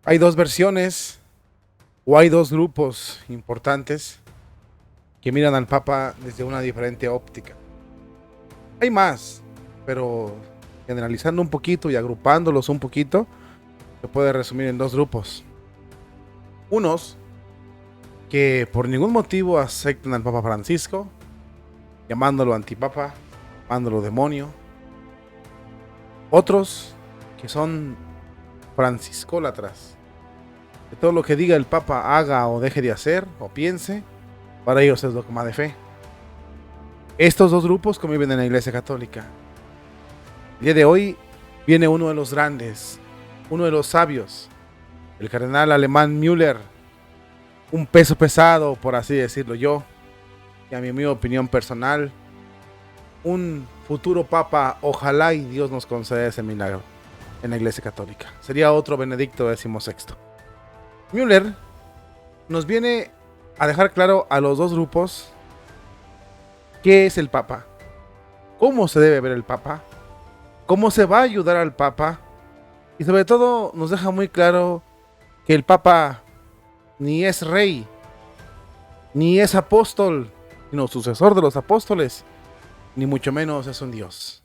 Hay dos versiones o hay dos grupos importantes que miran al Papa desde una diferente óptica. Hay más, pero generalizando un poquito y agrupándolos un poquito, se puede resumir en dos grupos. Unos que por ningún motivo aceptan al Papa Francisco, llamándolo antipapa, llamándolo demonio. Otros que son franciscólatras, que todo lo que diga el Papa haga o deje de hacer o piense, para ellos es dogma de fe. Estos dos grupos conviven en la Iglesia Católica. El día de hoy viene uno de los grandes, uno de los sabios, el cardenal alemán Müller, un peso pesado, por así decirlo yo, y a mi opinión personal, un futuro papa, ojalá y Dios nos conceda ese milagro en la Iglesia Católica. Sería otro Benedicto XVI. Müller nos viene a dejar claro a los dos grupos qué es el papa, cómo se debe ver el papa, cómo se va a ayudar al papa, y sobre todo nos deja muy claro que el papa ni es rey, ni es apóstol, sino sucesor de los apóstoles, ni mucho menos es un dios.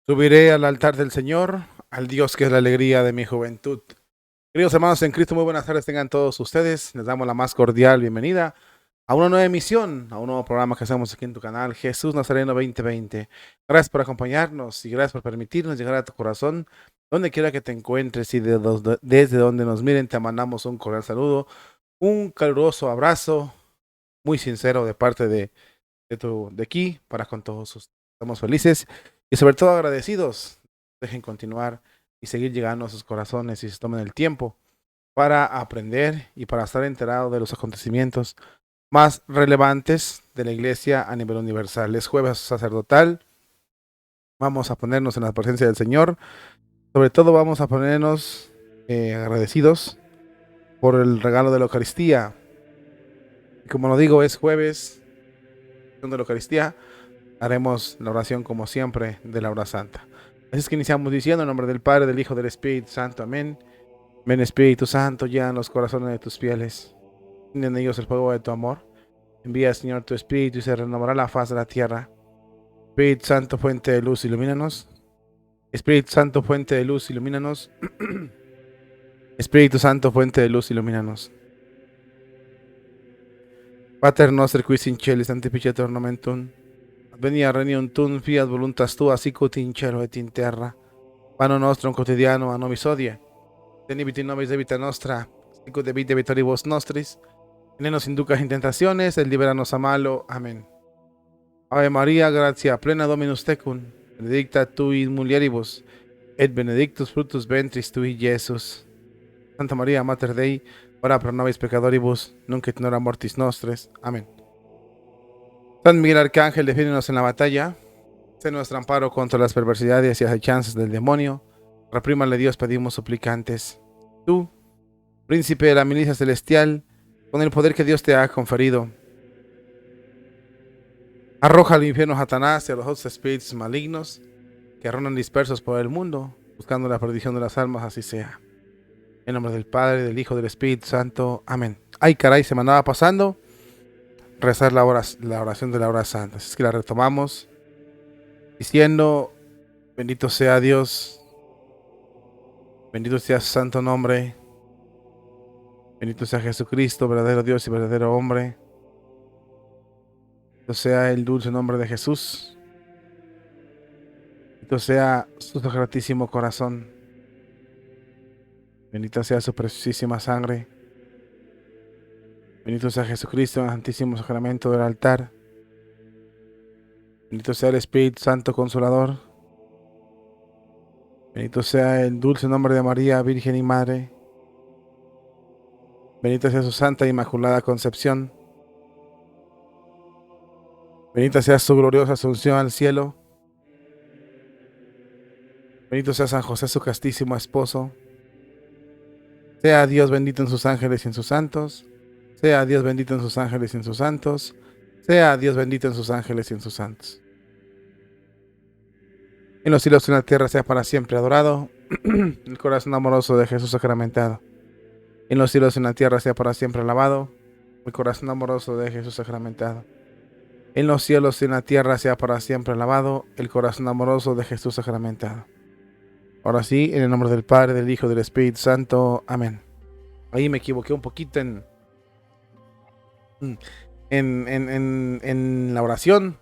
Subiré al altar del Señor, al Dios que es la alegría de mi juventud. Queridos hermanos en Cristo, muy buenas tardes tengan todos ustedes. Les damos la más cordial bienvenida a una nueva emisión, a un nuevo programa que hacemos aquí en tu canal, Jesús Nazareno 2020. Gracias por acompañarnos y gracias por permitirnos llegar a tu corazón, donde quiera que te encuentres y desde donde nos miren, te mandamos un cordial saludo, un caluroso abrazo, muy sincero de parte de aquí para con todos ustedes. Estamos felices y sobre todo agradecidos. Dejen continuar y seguir llegando a sus corazones y se tomen el tiempo para aprender y para estar enterado de los acontecimientos más relevantes de la iglesia a nivel universal. Es jueves sacerdotal. Vamos a ponernos en la presencia del Señor. Sobre todo vamos a ponernos agradecidos por el regalo de la Eucaristía. Y como lo digo, es jueves de la Eucaristía. Haremos la oración como siempre de la hora santa. Así es que iniciamos diciendo en nombre del Padre, del Hijo, del Espíritu Santo. Amén. Ven Espíritu Santo, llena los corazones de tus fieles. En ellos el fuego de tu amor. Envía, Señor, tu Espíritu y se renovará la faz de la tierra. Espíritu Santo, fuente de luz, ilumínanos. Espíritu Santo, fuente de luz, ilumínanos. Espíritu Santo, fuente de luz, ilumínanos. Pater noster qui in celis sanctificetur ornamentum. Advenia regnum tuum, fiat voluntas tua, sicut in cielo et in terra. Panem nostrum quotidianum a nobis hodie. Tenibit nobis debita nostra, sicut debit debitoribus nostris. Y no nos inducas en tentaciones, el libéranos a malo. Amén. Ave María, gratia plena Dominus tecum, benedicta tu in mulieribus, et benedictus fructus ventris tui, Iesus. Santa María, Mater Dei, ora pro nobis peccatoribus, nunc et in hora mortis nostres. Amén. San Miguel Arcángel, defiéndonos en la batalla. Sé nuestro amparo contra las perversidades y acechanzas del demonio. Reprímale Dios, pedimos suplicantes. Tú, príncipe de la milicia celestial, con el poder que Dios te ha conferido, arroja al infierno a Satanás y a los otros espíritus malignos que rondan dispersos por el mundo, buscando la perdición de las almas, así sea. En nombre del Padre, del Hijo, del Espíritu Santo. Amén. Ay, caray, se me andaba pasando rezar la oración de la hora santa. Así es que la retomamos diciendo: bendito sea Dios, bendito sea su santo nombre, bendito sea Jesucristo, verdadero Dios y verdadero hombre. Bendito sea el dulce nombre de Jesús. Bendito sea su sacratísimo corazón. Bendita sea su preciosísima sangre. Bendito sea Jesucristo en el santísimo sacramento del altar. Bendito sea el Espíritu Santo Consolador. Bendito sea el dulce nombre de María, Virgen y Madre. Bendita sea su santa e inmaculada concepción. Bendita sea su gloriosa asunción al cielo. Bendito sea San José, su castísimo esposo. Sea Dios bendito en sus ángeles y en sus santos. Sea Dios bendito en sus ángeles y en sus santos. Sea Dios bendito en sus ángeles y en sus santos. En los cielos y en la tierra sea para siempre adorado el corazón amoroso de Jesús sacramentado. En los cielos y en la tierra sea para siempre alabado el corazón amoroso de Jesús sacramentado. En los cielos y en la tierra sea para siempre alabado el corazón amoroso de Jesús sacramentado. Ahora sí, en el nombre del Padre, del Hijo y del Espíritu Santo. Amén. Ahí me equivoqué un poquito en la oración.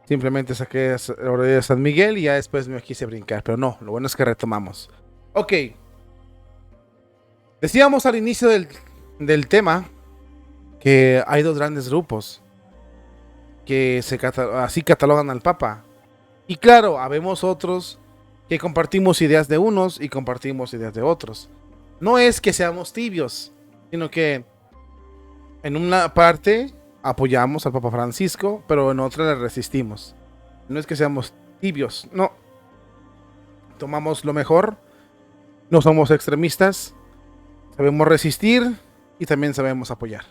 Simplemente saqué la oración de San Miguel y ya después me quise brincar. Pero no, lo bueno es que retomamos. Ok. Decíamos al inicio del tema que hay dos grandes grupos que así catalogan al Papa. Y claro, habemos otros que compartimos ideas de unos y compartimos ideas de otros. No es que seamos tibios, sino que en una parte apoyamos al Papa Francisco, pero en otra le resistimos. No es que seamos tibios, no. Tomamos lo mejor, no somos extremistas, sabemos resistir y también sabemos apoyar.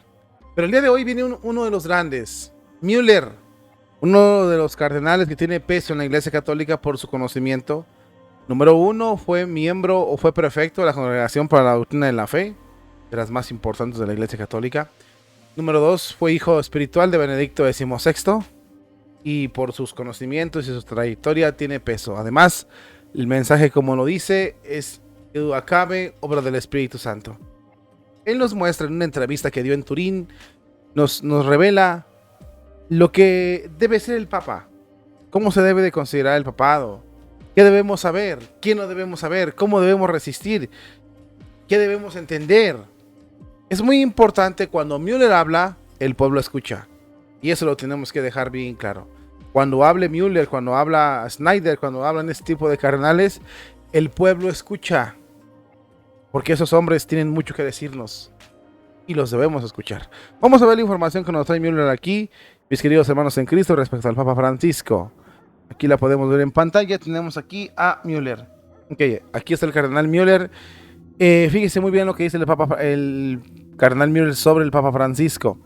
Pero el día de hoy viene uno de los grandes, Müller, uno de los cardenales que tiene peso en la Iglesia Católica por su conocimiento. Número uno, fue miembro o fue prefecto de la Congregación para la Doctrina de la Fe, de las más importantes de la Iglesia Católica. Número dos, fue hijo espiritual de Benedicto XVI y por sus conocimientos y su trayectoria tiene peso. Además, el mensaje, como lo dice, es Educabe, obra del Espíritu Santo. Él nos muestra en una entrevista que dio en Turín, nos revela lo que debe ser el Papa, cómo se debe de considerar el papado, qué debemos saber, qué no debemos saber, cómo debemos resistir, qué debemos entender. Es muy importante cuando Müller habla, el pueblo escucha. Y eso lo tenemos que dejar bien claro. Cuando hable Müller, cuando habla Schneider, cuando hablan este tipo de cardenales, el pueblo escucha. Porque esos hombres tienen mucho que decirnos. Y los debemos escuchar. Vamos a ver la información que nos trae Müller aquí, mis queridos hermanos en Cristo, respecto al Papa Francisco. Aquí la podemos ver en pantalla. Tenemos aquí a Müller. Ok, aquí está el cardenal Müller. Fíjese muy bien lo que dice el cardenal Müller sobre el Papa Francisco.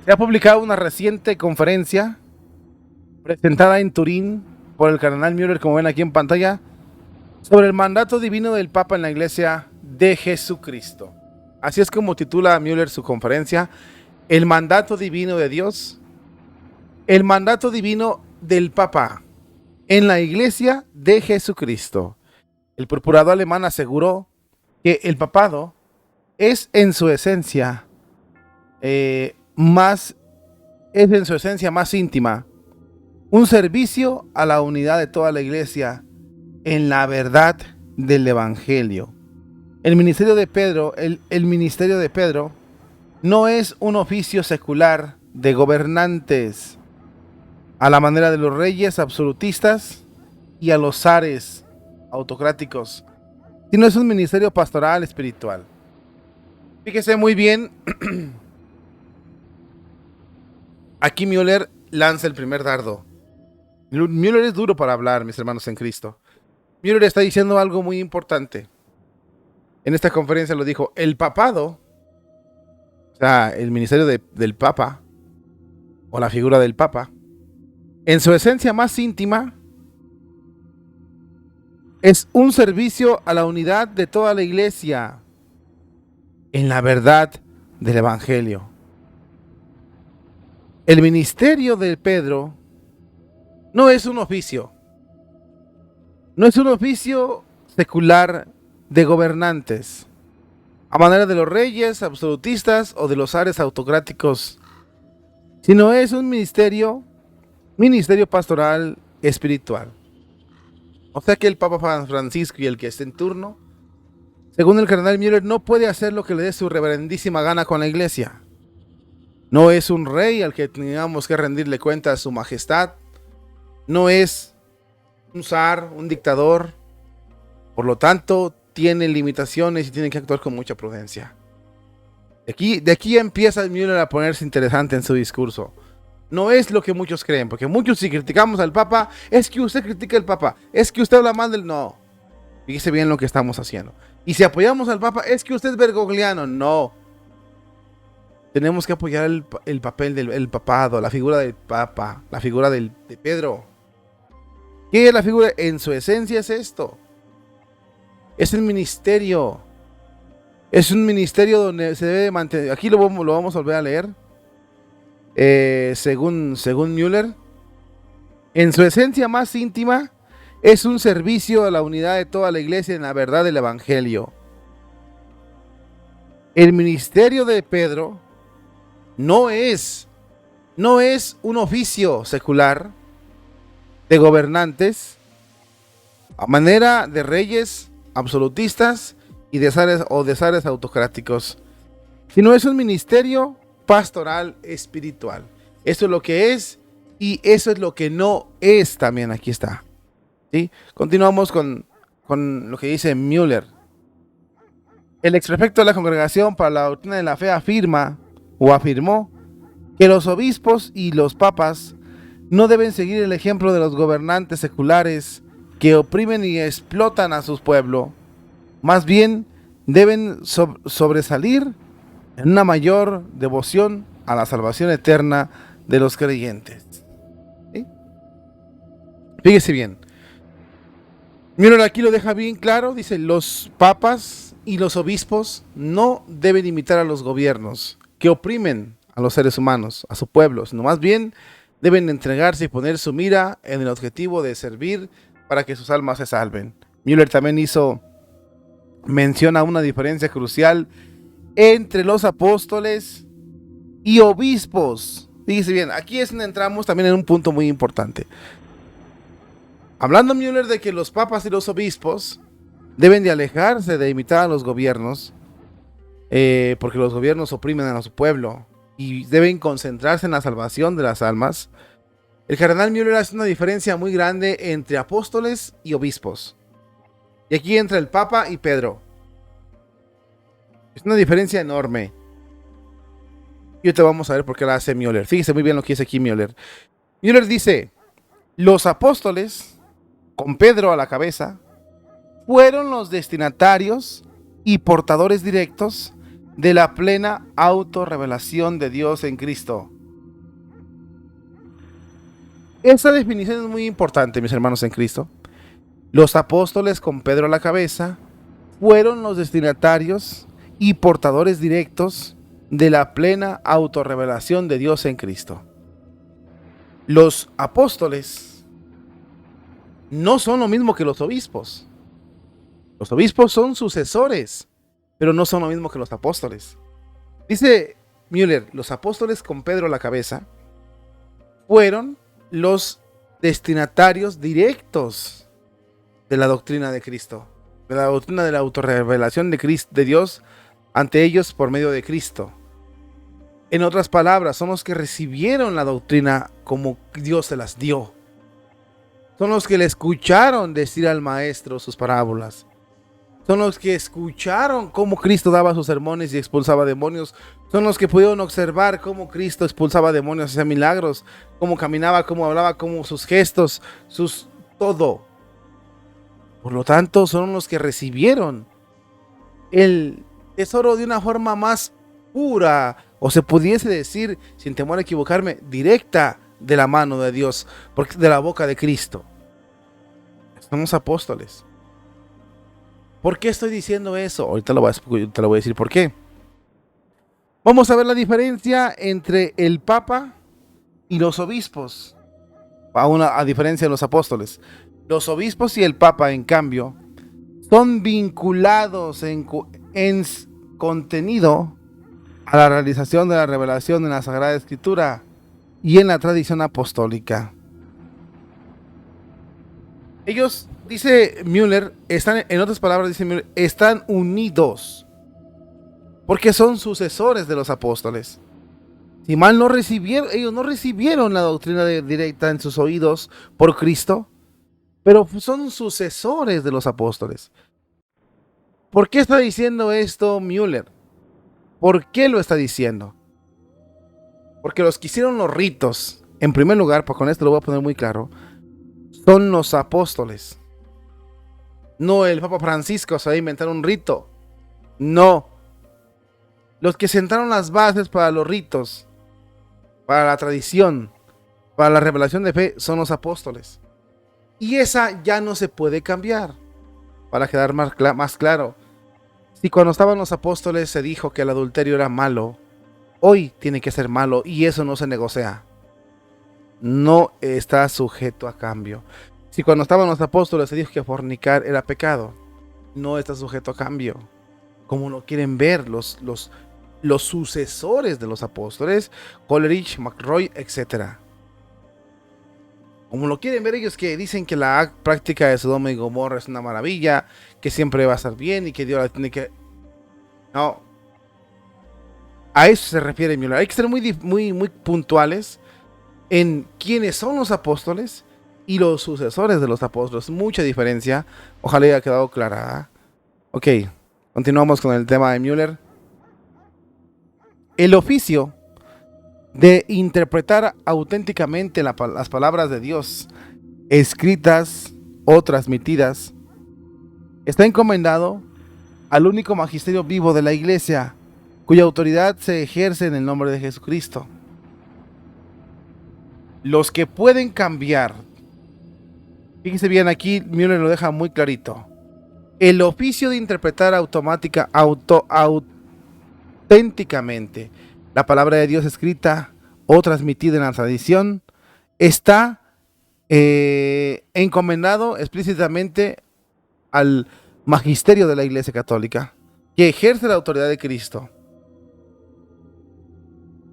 Se ha publicado una reciente conferencia presentada en Turín por el cardenal Müller, como ven aquí en pantalla, sobre el mandato divino del Papa en la Iglesia de Jesucristo. Así es como titula Müller su conferencia: el mandato divino de Dios, el mandato divino del Papa en la Iglesia de Jesucristo. El procurador alemán aseguró que el papado es en su esencia más íntima un servicio a la unidad de toda la Iglesia en la verdad del Evangelio. El ministerio de Pedro, el ministerio de Pedro no es un oficio secular de gobernantes a la manera de los reyes absolutistas y a los zares autocráticos, sino es un ministerio pastoral espiritual. Fíjese muy bien, aquí Müller lanza el primer dardo. Müller es duro para hablar, mis hermanos en Cristo. Müller está diciendo algo muy importante. En esta conferencia lo dijo: el papado, o sea, el ministerio del Papa, o la figura del Papa, En su esencia más íntima, es un servicio a la unidad de toda la iglesia en la verdad del Evangelio. El ministerio de Pedro no es un oficio, no es un oficio secular de gobernantes, a manera de los reyes absolutistas o de los zares autocráticos, sino es un ministerio pastoral espiritual. O sea que el Papa Francisco y el que esté en turno, según el cardenal Müller, no puede hacer lo que le dé su reverendísima gana con la iglesia. No es un rey al que tengamos que rendirle cuenta a su majestad. No es un zar, un dictador. Por lo tanto, tiene limitaciones y tiene que actuar con mucha prudencia. De aquí empieza Müller a ponerse interesante en su discurso. No es lo que muchos creen, porque muchos, si criticamos al Papa, es que usted critica al Papa, es que usted habla mal del... No, fíjese bien lo que estamos haciendo. Y si apoyamos al Papa, es que usted es bergogliano. No. Tenemos que apoyar el papel del papado, la figura del Papa, la figura de Pedro. ¿Qué es la figura? En su esencia es esto. Es el ministerio. Es un ministerio donde se debe mantener... Aquí lo vamos a volver a leer. Según Müller, en su esencia más íntima, es un servicio a la unidad de toda la iglesia en la verdad del Evangelio. El ministerio de Pedro no es un oficio secular de gobernantes a manera de reyes absolutistas y de zares autocráticos, sino es un ministerio pastoral espiritual. Eso es lo que es y eso es lo que no es también. Aquí está. ¿Sí? Continuamos con lo que dice Müller. El exprefecto de la Congregación para la Doctrina de la Fe afirmó que los obispos y los papas no deben seguir el ejemplo de los gobernantes seculares que oprimen y explotan a su pueblo. Más bien deben sobresalir en una mayor devoción a la salvación eterna de los creyentes. ¿Sí? Fíjese bien. Miren, aquí lo deja bien claro. Dice, los papas y los obispos no deben imitar a los gobiernos que oprimen a los seres humanos, a su pueblo, sino más bien deben entregarse y poner su mira en el objetivo de servir para que sus almas se salven. Müller también menciona una diferencia crucial entre los apóstoles y obispos. Fíjese bien, aquí es donde entramos también en un punto muy importante. Hablando Müller de que los papas y los obispos deben de alejarse de imitar a los gobiernos, porque los gobiernos oprimen a su pueblo y deben concentrarse en la salvación de las almas. El cardenal Müller hace una diferencia muy grande entre apóstoles y obispos. Y aquí entra el Papa y Pedro. Es una diferencia enorme. Y ahorita vamos a ver por qué la hace Müller. Fíjese muy bien lo que dice aquí Müller. Müller dice, los apóstoles, con Pedro a la cabeza, fueron los destinatarios y portadores directos de la plena autorrevelación de Dios en Cristo. Esta definición es muy importante, mis hermanos en Cristo. Los apóstoles, con Pedro a la cabeza, fueron los destinatarios y portadores directos de la plena autorrevelación de Dios en Cristo. Los apóstoles no son lo mismo que los obispos. Los obispos son sucesores, pero no son lo mismo que los apóstoles. Dice Müller, los apóstoles con Pedro a la cabeza fueron los destinatarios directos de la doctrina de Cristo, de la doctrina de la autorrevelación de Dios ante ellos por medio de Cristo. En otras palabras, son los que recibieron la doctrina como Dios se las dio. Son los que le escucharon decir al maestro sus parábolas. Son los que escucharon cómo Cristo daba sus sermones y expulsaba demonios. Son los que pudieron observar cómo Cristo expulsaba demonios, hacía milagros, cómo caminaba, cómo hablaba, cómo sus gestos, todo. Por lo tanto, son los que recibieron el tesoro de una forma más pura, o se pudiese decir, sin temor a equivocarme, directa de la mano de Dios, porque de la boca de Cristo. Somos apóstoles. ¿Por qué estoy diciendo eso? Ahorita te lo voy a decir por qué. Vamos a ver la diferencia entre el Papa y los obispos. A diferencia de los apóstoles. Los obispos y el Papa, en cambio, son vinculados en contenido a la realización de la revelación en la Sagrada Escritura y en la tradición apostólica. Ellos, dice Müller, en otras palabras, dice Müller, están unidos porque son sucesores de los apóstoles. Si mal no recibieron, ellos no recibieron la doctrina directa en sus oídos por Cristo, pero son sucesores de los apóstoles. ¿Por qué está diciendo esto Müller? ¿Por qué lo está diciendo? Porque los que hicieron los ritos, en primer lugar, pues con esto lo voy a poner muy claro, son los apóstoles. No el Papa Francisco se va a inventar un rito. No. Los que sentaron las bases para los ritos, para la tradición, para la revelación de fe, son los apóstoles. Y esa ya no se puede cambiar. Para quedar más claro, si cuando estaban los apóstoles se dijo que el adulterio era malo, hoy tiene que ser malo y eso no se negocia. No está sujeto a cambio. Si cuando estaban los apóstoles se dijo que fornicar era pecado, no está sujeto a cambio. Como lo quieren ver los sucesores de los apóstoles, Coleridge, McRoy, etc. Como lo quieren ver ellos, que dicen que la práctica de Sodoma y Gomorra es una maravilla, que siempre va a estar bien y que Dios la tiene que... No. A eso se refiere Müller. Hay que ser muy puntuales en quiénes son los apóstoles y los sucesores de los apóstoles. Mucha diferencia. Ojalá haya quedado clara. Ok, continuamos con el tema de Müller. El oficio de interpretar auténticamente las palabras de Dios, escritas o transmitidas, está encomendado al único magisterio vivo de la Iglesia, cuya autoridad se ejerce en el nombre de Jesucristo. Los que pueden cambiar, fíjense bien, aquí Müller lo deja muy clarito, el oficio de interpretar auténticamente la palabra de Dios escrita o transmitida en la tradición está encomendado explícitamente al magisterio de la Iglesia Católica, que ejerce la autoridad de Cristo.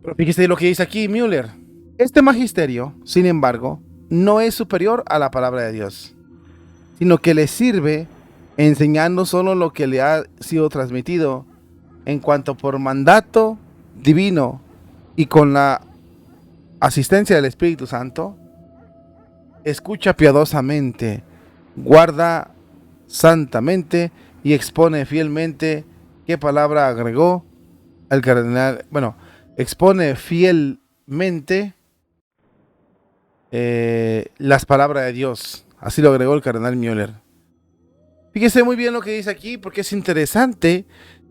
Pero fíjese lo que dice aquí Müller. Este magisterio, sin embargo, no es superior a la palabra de Dios, sino que le sirve enseñando solo lo que le ha sido transmitido en cuanto por mandato divino y con la asistencia del Espíritu Santo, escucha piadosamente, guarda santamente y expone fielmente qué palabra agregó el cardenal. Bueno, expone fielmente las palabras de Dios. Así lo agregó el cardenal Müller. Fíjese muy bien lo que dice aquí porque es interesante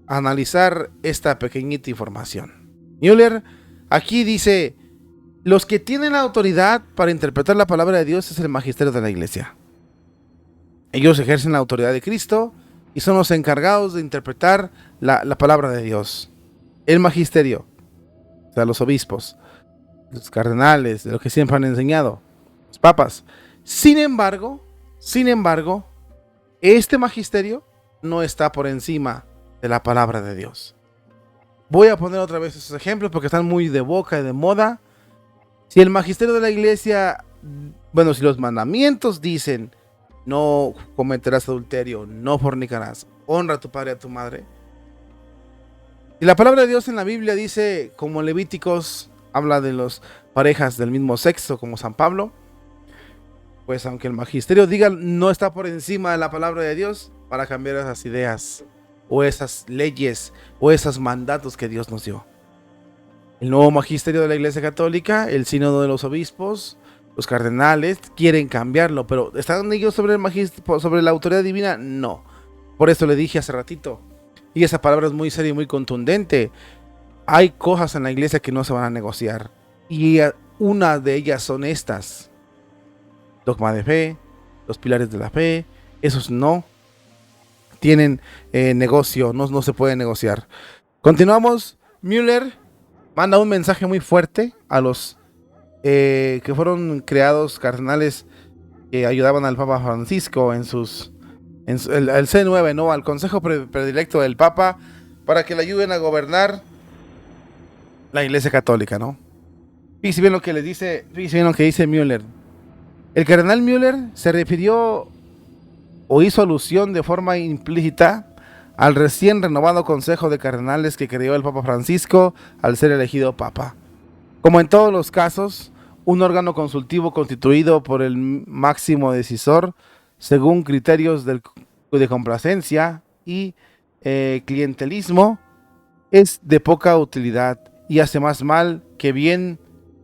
analizar esta pequeñita información. Müller aquí dice: los que tienen la autoridad para interpretar la palabra de Dios es el magisterio de la Iglesia. Ellos ejercen la autoridad de Cristo y son los encargados de interpretar la palabra de Dios. El magisterio, o sea, los obispos, los cardenales, de lo que siempre han enseñado, los papas. Sin embargo, este magisterio no está por encima de la palabra de Dios. Voy a poner otra vez esos ejemplos porque están muy de boca y de moda. Si el magisterio de la Iglesia, bueno, si los mandamientos dicen no cometerás adulterio, no fornicarás, honra a tu padre y a tu madre. Y la palabra de Dios en la Biblia dice, como Levíticos habla de las parejas del mismo sexo, como San Pablo, pues aunque el magisterio diga no está por encima de la palabra de Dios, para cambiar esas ideas o esas leyes o esos mandatos que Dios nos dio. El nuevo magisterio de la Iglesia Católica, el sínodo de los obispos, los cardenales quieren cambiarlo, pero ¿están ellos sobre la autoridad divina? No. Por eso le dije hace ratito, y esa palabra es muy seria y muy contundente. Hay cosas en la Iglesia que no se van a negociar, y una de ellas son estas: dogma de fe, los pilares de la fe. Esos no tienen negocio, no se puede negociar. Continuamos. Müller manda un mensaje muy fuerte a los que fueron creados cardenales que ayudaban al Papa Francisco en el C9, ¿no? Al consejo predilecto del Papa, para que le ayuden a gobernar la Iglesia Católica, ¿no? Fíjense bien lo que dice Müller. El cardenal Müller se refirió o hizo alusión de forma implícita al recién renovado Consejo de Cardenales que creó el Papa Francisco al ser elegido Papa. Como en todos los casos, un órgano consultivo constituido por el máximo decisor según criterios de complacencia y clientelismo es de poca utilidad y hace más mal que bien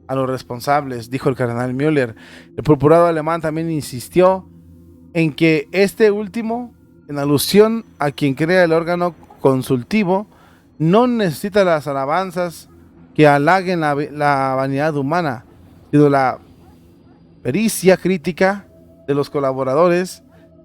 a los responsables, dijo el cardenal Müller. El procurador alemán también insistió en que este último, en alusión a quien crea el órgano consultivo, no necesita las alabanzas que halaguen la vanidad humana, sino la pericia crítica de los colaboradores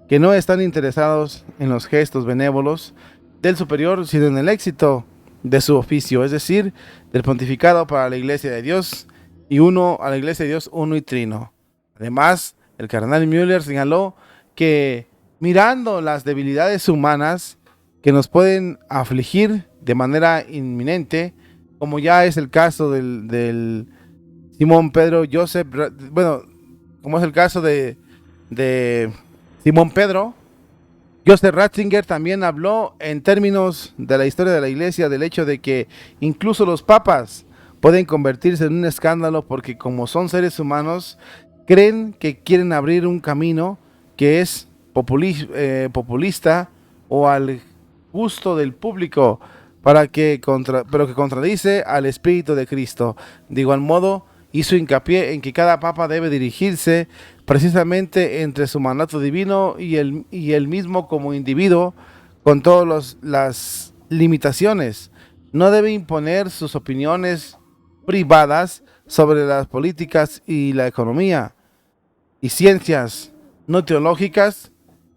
que no están interesados en los gestos benévolos del superior, sino en el éxito de su oficio, es decir, del pontificado para la Iglesia de Dios a la Iglesia de Dios uno y trino. Además, el cardenal Müller señaló que mirando las debilidades humanas que nos pueden afligir de manera inminente, como ya es el caso del Simón Pedro Joseph, bueno, como es el caso de Simón Pedro, Joseph Ratzinger también habló en términos de la historia de la Iglesia del hecho de que incluso los papas pueden convertirse en un escándalo porque como son seres humanos, creen que quieren abrir un camino que es populista o al gusto del público, pero que contradice al Espíritu de Cristo. De igual modo, hizo hincapié en que cada papa debe dirigirse precisamente entre su mandato divino y el mismo como individuo, con todas las limitaciones. No debe imponer sus opiniones privadas sobre las políticas y la economía y ciencias no teológicas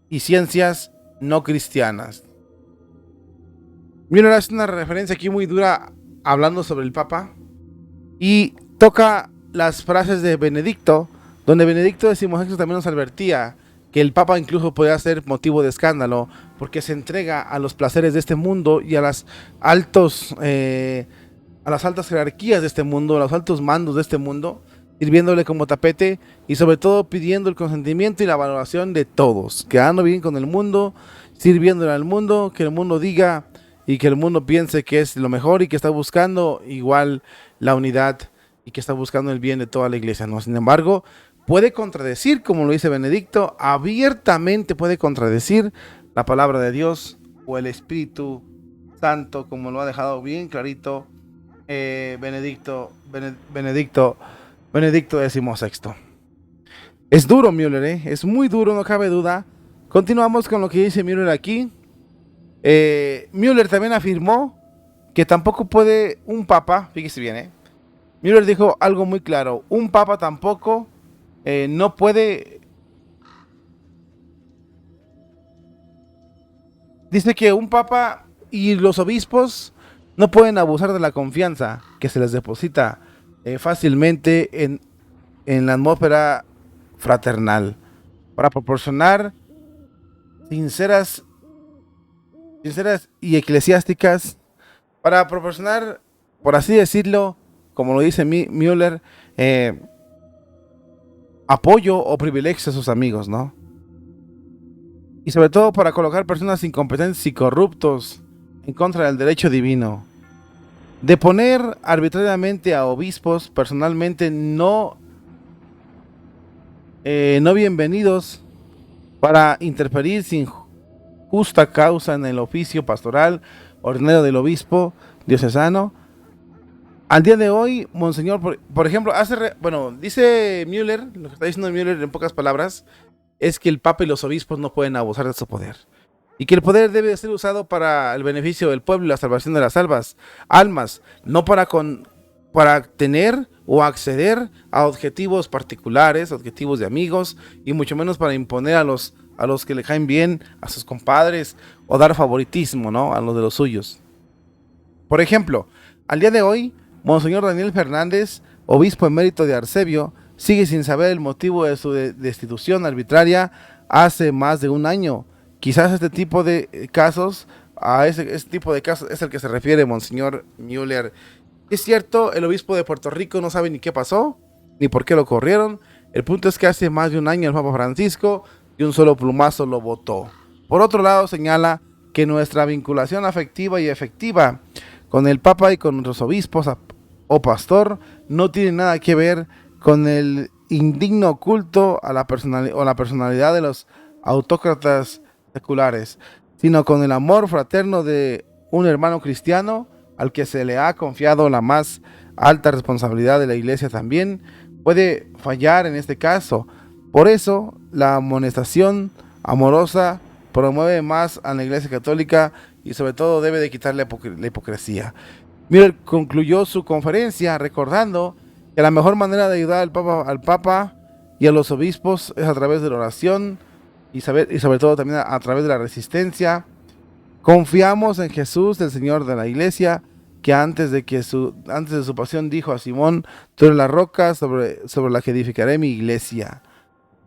y ciencias no cristianas. Müller hace una referencia aquí muy dura hablando sobre el Papa y toca las frases de Benedicto, donde Benedicto XVI también nos advertía que el Papa incluso podía ser motivo de escándalo porque se entrega a los placeres de este mundo y a las altas jerarquías de este mundo, a los altos mandos de este mundo, sirviéndole como tapete y sobre todo pidiendo el consentimiento y la valoración de todos, quedando bien con el mundo, sirviéndole al mundo, que el mundo diga y que el mundo piense que es lo mejor y que está buscando igual la unidad y que está buscando el bien de toda la iglesia, ¿no? Sin embargo, puede contradecir, como lo dice Benedicto, abiertamente puede contradecir la palabra de Dios o el Espíritu Santo, como lo ha dejado bien clarito Benedicto XVI. Es duro Müller, es muy duro, no cabe duda. Continuamos con lo que dice Müller aquí. Müller también afirmó que tampoco puede un papa, fíjese bien, Müller dijo algo muy claro: un papa tampoco no puede. Dice que un papa y los obispos no pueden abusar de la confianza que se les deposita fácilmente en la atmósfera fraternal para proporcionar sinceras y eclesiásticas, para proporcionar, por así decirlo, como lo dice Müller, apoyo o privilegios a sus amigos, ¿no? Y sobre todo para colocar personas incompetentes y corruptos en contra del derecho divino. De poner arbitrariamente a obispos personalmente no bienvenidos para interferir sin justa causa en el oficio pastoral ordinario del obispo diocesano. Al día de hoy, Monseñor, por ejemplo, dice Müller, lo que está diciendo Müller en pocas palabras, es que el Papa y los obispos no pueden abusar de su poder. Y que el poder debe ser usado para el beneficio del pueblo y la salvación de las almas, no para tener o acceder a objetivos particulares, objetivos de amigos, y mucho menos para imponer a los que le caen bien, a sus compadres, o dar favoritismo, ¿no?, a los de los suyos. Por ejemplo, al día de hoy, Monseñor Daniel Fernández, obispo emérito de Arcebio, sigue sin saber el motivo de su destitución arbitraria hace más de un año. Quizás este tipo de casos, este tipo de casos es el que se refiere Monseñor Müller. Es cierto, el obispo de Puerto Rico no sabe ni qué pasó, ni por qué lo corrieron. El punto es que hace más de un año el Papa Francisco de un solo plumazo lo votó. Por otro lado, señala que nuestra vinculación afectiva y efectiva con el Papa y con nuestros obispos o pastor no tiene nada que ver con el indigno culto a la personalidad de los autócratas seculares, sino con el amor fraterno de un hermano cristiano al que se le ha confiado la más alta responsabilidad de la Iglesia. También puede fallar en este caso. Por eso, la amonestación amorosa promueve más a la Iglesia Católica y sobre todo debe de quitar la hipocresía. Müller concluyó su conferencia recordando que la mejor manera de ayudar al Papa y a los obispos es a través de la oración y sobre todo también a través de la resistencia. Confiamos en Jesús, el Señor de la Iglesia, que antes de su pasión dijo a Simón: tú eres la roca sobre la que edificaré mi iglesia.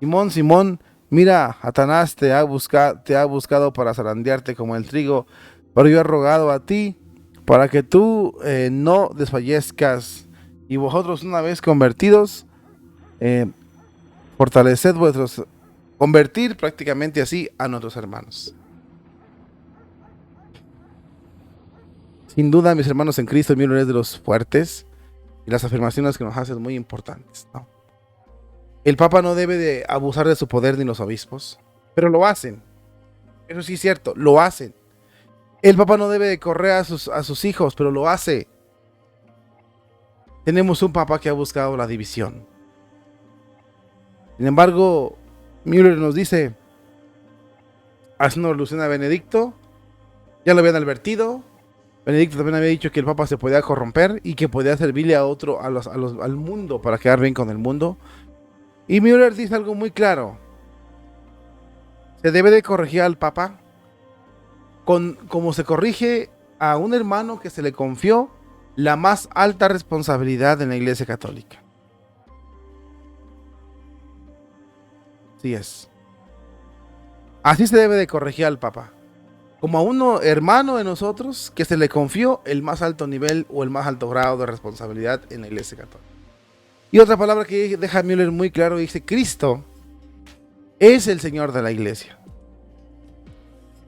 Simón, Simón, mira, Satanás te ha buscado para zarandearte como el trigo, pero yo he rogado a ti para que tú no desfallezcas, y vosotros, una vez convertidos, fortaleced convertir prácticamente así a nuestros hermanos. Sin duda, mis hermanos en Cristo, Müller es de los fuertes, y las afirmaciones que nos hace muy importantes, ¿no? El Papa no debe de abusar de su poder ni los obispos, pero lo hacen. Eso sí es cierto, lo hacen. El Papa no debe de correr a sus hijos, pero lo hace. Tenemos un Papa que ha buscado la división. Sin embargo, Müller nos dice, haciendo alusión a Benedicto, ya lo habían advertido. Benedicto también había dicho que el Papa se podía corromper y que podía servirle al mundo para quedar bien con el mundo. Y Müller dice algo muy claro: se debe de corregir al Papa como se corrige a un hermano que se le confió la más alta responsabilidad en la Iglesia Católica. Así es. Así se debe de corregir al Papa, como a un hermano de nosotros que se le confió el más alto nivel o el más alto grado de responsabilidad en la Iglesia Católica. Y otra palabra que deja Müller muy claro, dice: Cristo es el Señor de la Iglesia.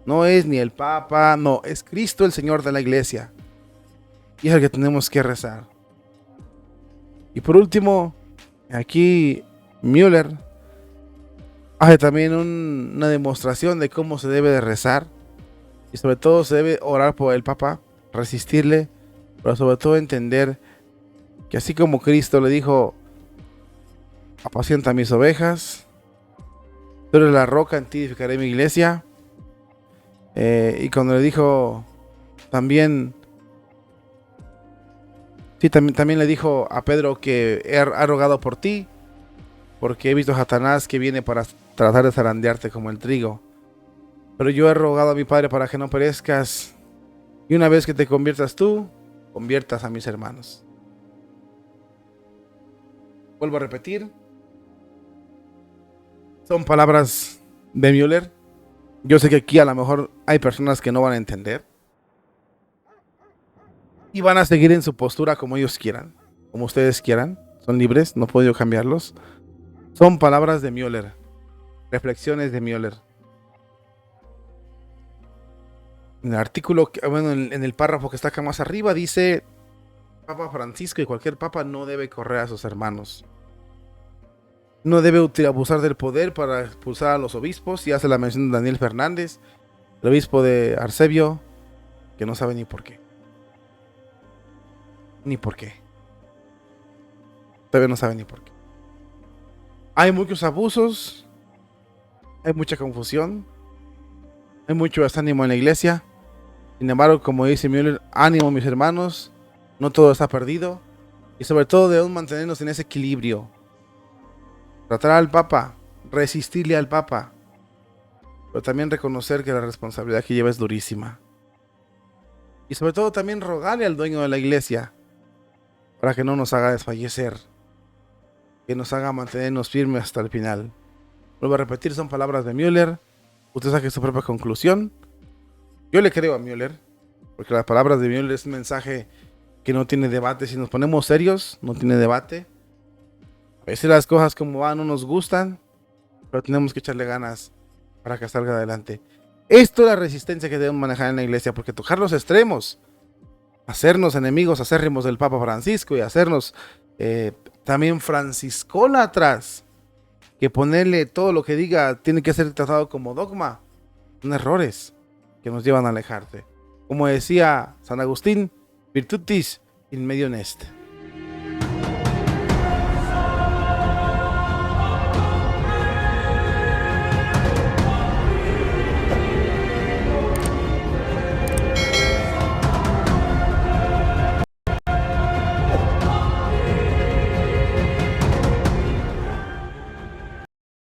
No es ni el Papa, no, es Cristo el Señor de la Iglesia. Y es el que tenemos que rezar. Y por último, aquí Müller hace también una demostración de cómo se debe de rezar. Y sobre todo se debe orar por el Papa, resistirle, pero sobre todo entender que así como Cristo le dijo: apacienta mis ovejas, tú eres la roca, en ti edificaré mi iglesia. Y cuando le dijo también le dijo a Pedro que ha rogado por ti, porque he visto a Satanás que viene para tratar de zarandearte como el trigo. Pero yo he rogado a mi Padre para que no perezcas, y una vez que te conviertas tú, conviertas a mis hermanos. Vuelvo a repetir, son palabras de Müller. Yo sé que aquí a lo mejor hay personas que no van a entender y van a seguir en su postura como ellos quieran, como ustedes quieran. Son libres, no puedo yo cambiarlos. Son palabras de Müller, reflexiones de Müller. En el artículo, en el párrafo que está acá más arriba, dice: Papa Francisco y cualquier papa no debe correr a sus hermanos. No debe abusar del poder para expulsar a los obispos. Y hace la mención de Daniel Fernández, el obispo de Arcebio, que no sabe ni por qué. Ni por qué. Todavía no sabe ni por qué. Hay muchos abusos. Hay mucha confusión. Hay mucho desánimo en la iglesia. Sin embargo, como dice Müller, ánimo mis hermanos. No todo está perdido. Y sobre todo debemos mantenernos en ese equilibrio. Tratar al Papa, resistirle al Papa, pero también reconocer que la responsabilidad que lleva es durísima. Y sobre todo también rogarle al dueño de la iglesia para que no nos haga desfallecer, que nos haga mantenernos firmes hasta el final. Vuelvo a repetir, son palabras de Müller. Usted saque su propia conclusión. Yo le creo a Müller, porque las palabras de Müller es un mensaje que no tiene debate. Si nos ponemos serios, no tiene debate. A veces las cosas como van no nos gustan, pero tenemos que echarle ganas para que salga adelante. Esto es la resistencia que debemos manejar en la iglesia, porque tocar los extremos, hacernos enemigos acérrimos del Papa Francisco y hacernos también franciscólatras, que ponerle todo lo que diga tiene que ser tratado como dogma, son errores que nos llevan a alejarte. Como decía San Agustín, virtutis in medio est.